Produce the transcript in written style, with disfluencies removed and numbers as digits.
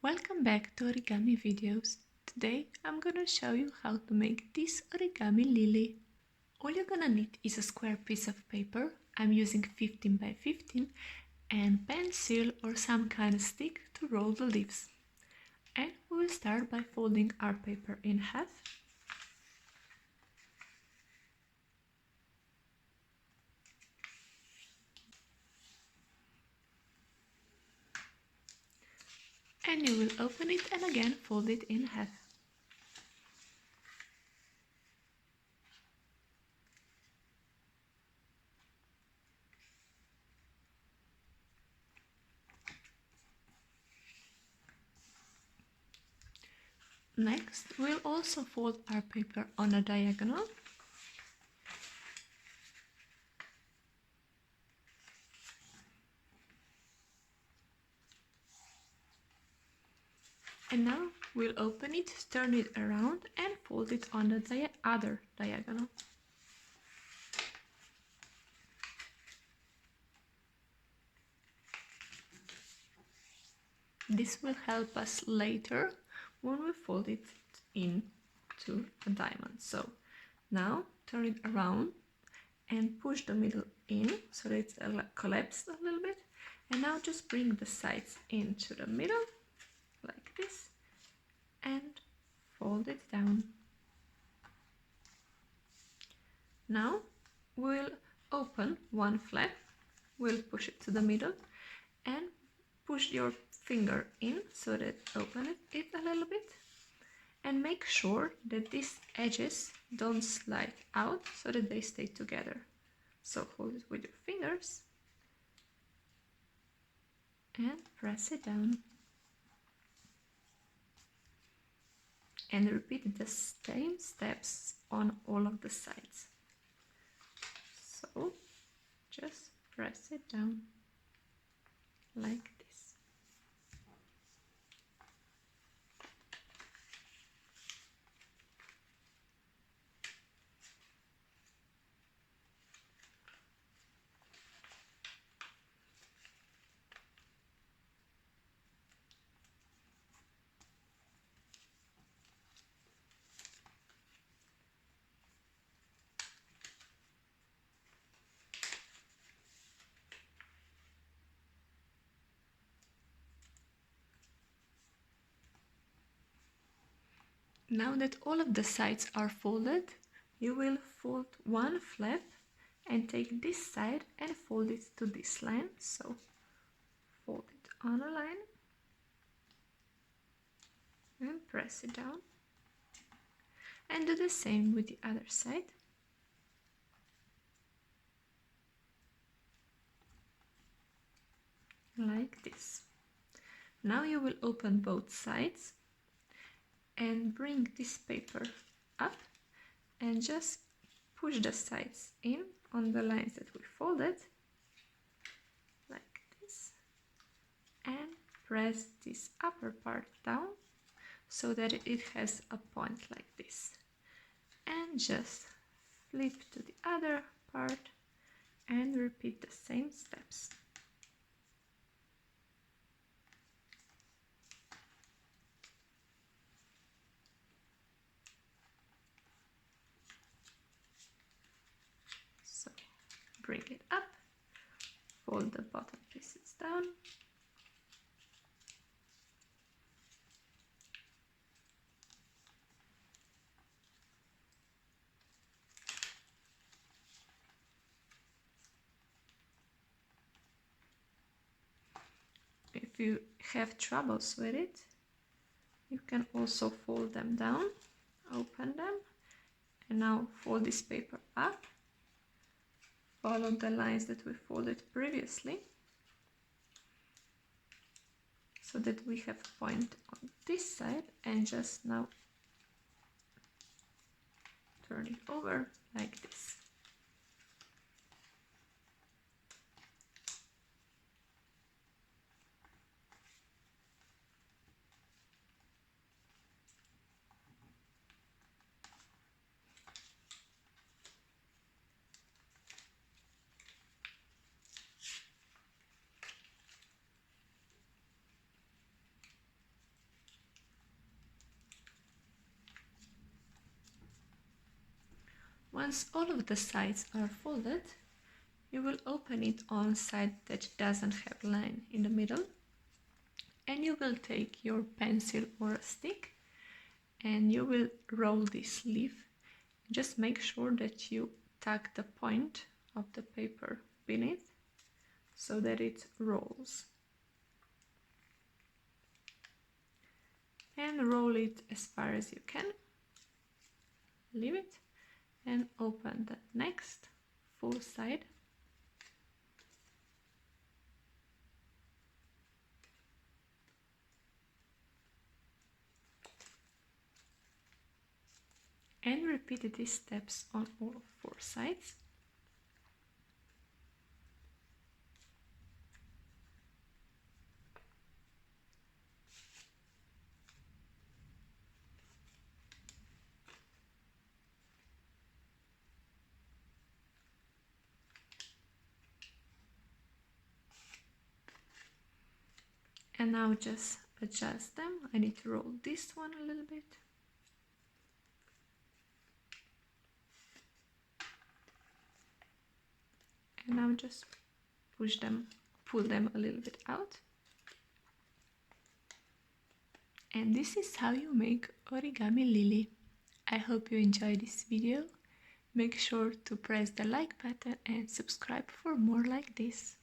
Welcome back to Origami videos. Today I'm gonna show you how to make this origami lily. All you're gonna need is a square piece of paper. I'm using 15 by 15 and pencil or some kind of stick to roll the leaves. And we will start by folding our paper in half. And you will open it and again fold it in half. Next, we'll also fold our paper on a diagonal. And now we'll open it, turn it around and fold it on the other diagonal. This will help us later when we fold it into a diamond. So now turn it around and push the middle in so that it's collapsed a little bit. And now just bring the sides into the middle like this and fold it down. Now we'll open one flap, we'll push it to the middle and push your finger in so that open it a little bit and make sure that these edges don't slide out so that they stay together. So hold it with your fingers and press it down. And repeat the same steps on all of the sides. So just press it down like this. Now that all of the sides are folded, you will fold one flap and take this side and fold it to this line. So fold it on a line and press it down. And do the same with the other side. Like this. Now you will open both sides and bring this paper up and just push the sides in on the lines that we folded like this and press this upper part down so that it has a point like this and just flip to the other part and repeat the same steps. So bring it up, fold the bottom pieces down, if you have troubles with it, you can also fold them down, open them, and now fold this paper up, follow the lines that we folded previously, so that we have a point on this side, and just now turn it over like this. Once all of the sides are folded, you will open it on side that doesn't have line in the middle, and you will take your pencil or a stick and you will roll this leaf. Just make sure that you tuck the point of the paper beneath so that it rolls. And roll it as far as you can. Leave it and open the next full side. And repeat these steps on all 4 sides. And now just adjust them. I need to roll this one a little bit. And now just pull them a little bit out. And this is how you make origami lily. I hope you enjoyed this video. Make sure to press the like button and subscribe for more like this.